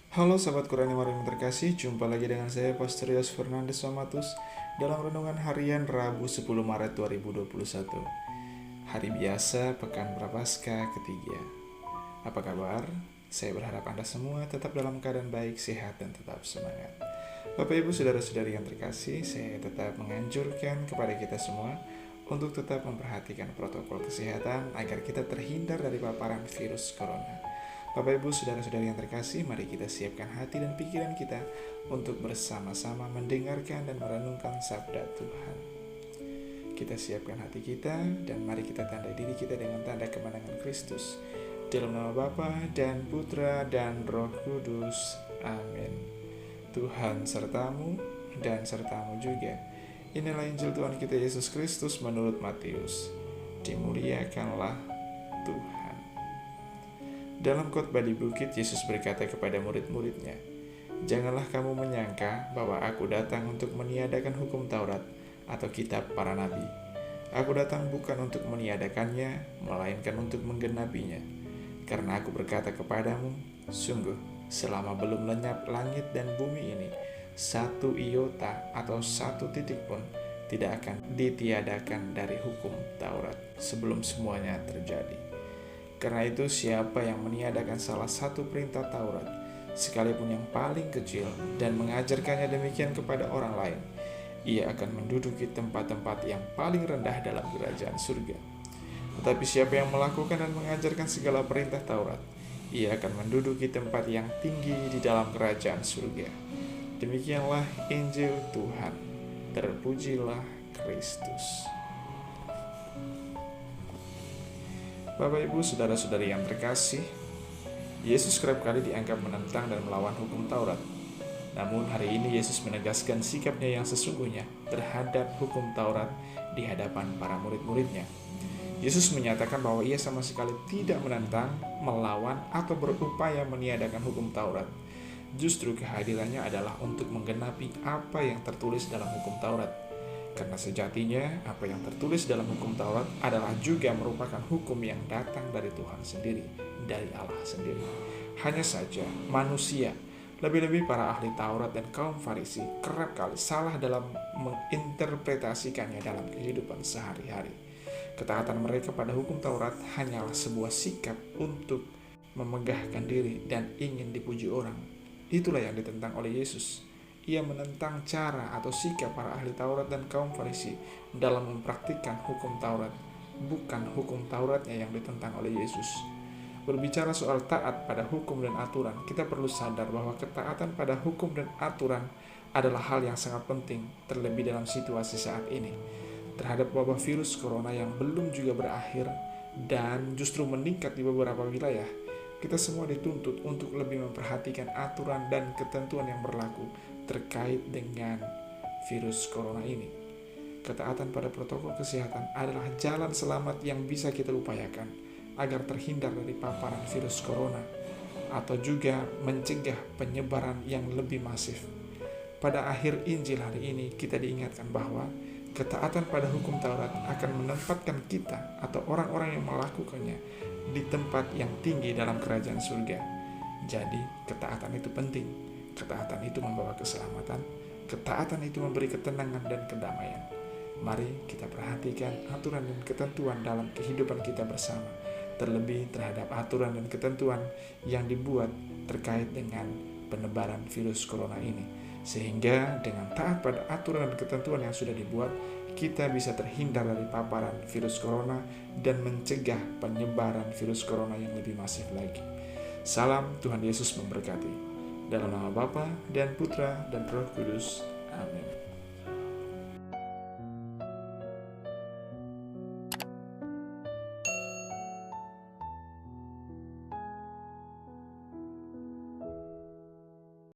Halo sahabat Quran yang terkasih, jumpa lagi dengan saya Pastor Yos Fernandes Somatus dalam renungan harian Rabu 10 Maret 2021. Hari biasa, Pekan Prapaskah ketiga. Apa kabar? Saya berharap Anda semua tetap dalam keadaan baik, sehat, dan tetap semangat. Bapak Ibu Saudara-saudari yang terkasih, saya tetap menganjurkan kepada kita semua untuk tetap memperhatikan protokol kesehatan agar kita terhindar dari paparan virus corona. Bapak Ibu Saudara-saudari yang terkasih, mari kita siapkan hati dan pikiran kita untuk bersama-sama mendengarkan dan merenungkan sabda Tuhan. Kita siapkan hati kita dan mari kita tandai diri kita dengan tanda kemenangan Kristus. Dalam nama Bapa dan Putra dan Roh Kudus. Amin. Tuhan sertamu dan sertamu juga. Inilah Injil Tuhan kita Yesus Kristus menurut Matius. Dimuliakanlah Tuhan. Dalam khotbah di bukit, Yesus berkata kepada murid-muridnya, "Janganlah kamu menyangka bahwa aku datang untuk meniadakan hukum Taurat atau kitab para nabi. Aku datang bukan untuk meniadakannya, melainkan untuk menggenapinya. Karena aku berkata kepadamu, sungguh, selama belum lenyap langit dan bumi ini, satu iota atau satu titik pun tidak akan ditiadakan dari hukum Taurat sebelum semuanya terjadi. Karena itu siapa yang meniadakan salah satu perintah Taurat, sekalipun yang paling kecil, dan mengajarkannya demikian kepada orang lain, ia akan menduduki tempat-tempat yang paling rendah dalam kerajaan surga. Tetapi siapa yang melakukan dan mengajarkan segala perintah Taurat, ia akan menduduki tempat yang tinggi di dalam kerajaan surga." Demikianlah Injil Tuhan. Terpujilah Kristus. Bapak Ibu Saudara-saudari yang terkasih, Yesus kerap kali dianggap menentang dan melawan hukum Taurat. Namun hari ini Yesus menegaskan sikapnya yang sesungguhnya terhadap hukum Taurat di hadapan para murid-muridnya. Yesus menyatakan bahwa ia sama sekali tidak menentang, melawan, atau berupaya meniadakan hukum Taurat. Justru kehadirannya adalah untuk menggenapi apa yang tertulis dalam hukum Taurat. Karena sejatinya apa yang tertulis dalam hukum Taurat adalah juga merupakan hukum yang datang dari Tuhan sendiri, dari Allah sendiri. Hanya saja manusia, lebih-lebih para ahli Taurat dan kaum Farisi, kerap kali salah dalam menginterpretasikannya dalam kehidupan sehari-hari. Ketaatan mereka pada hukum Taurat hanyalah sebuah sikap untuk memegahkan diri dan ingin dipuji orang. Itulah yang ditentang oleh Yesus. Ia menentang cara atau sikap para ahli Taurat dan kaum Farisi dalam mempraktikkan hukum Taurat. Bukan hukum Tauratnya yang ditentang oleh Yesus. Berbicara soal taat pada hukum dan aturan, kita perlu sadar bahwa ketaatan pada hukum dan aturan adalah hal yang sangat penting, terlebih dalam situasi saat ini. Terhadap wabah virus corona yang belum juga berakhir dan justru meningkat di beberapa wilayah, kita semua dituntut untuk lebih memperhatikan aturan dan ketentuan yang berlaku terkait dengan virus corona ini. Ketaatan pada protokol kesehatan adalah jalan selamat yang bisa kita upayakan agar terhindar dari paparan virus corona atau juga mencegah penyebaran yang lebih masif. Pada akhir Injil hari ini kita diingatkan bahwa ketaatan pada hukum Taurat akan menempatkan kita atau orang-orang yang melakukannya di tempat yang tinggi dalam kerajaan surga. Jadi ketaatan itu penting. Ketaatan itu membawa keselamatan. Ketaatan itu memberi ketenangan dan kedamaian. Mari kita perhatikan aturan dan ketentuan dalam kehidupan kita bersama, terlebih terhadap aturan dan ketentuan yang dibuat terkait dengan penebaran virus corona ini. Sehingga dengan taat pada aturan dan ketentuan yang sudah dibuat, kita bisa terhindar dari paparan virus corona dan mencegah penyebaran virus corona yang lebih masif lagi. Salam, Tuhan Yesus memberkati. Dalam nama Bapa dan Putra dan Roh Kudus. Amin.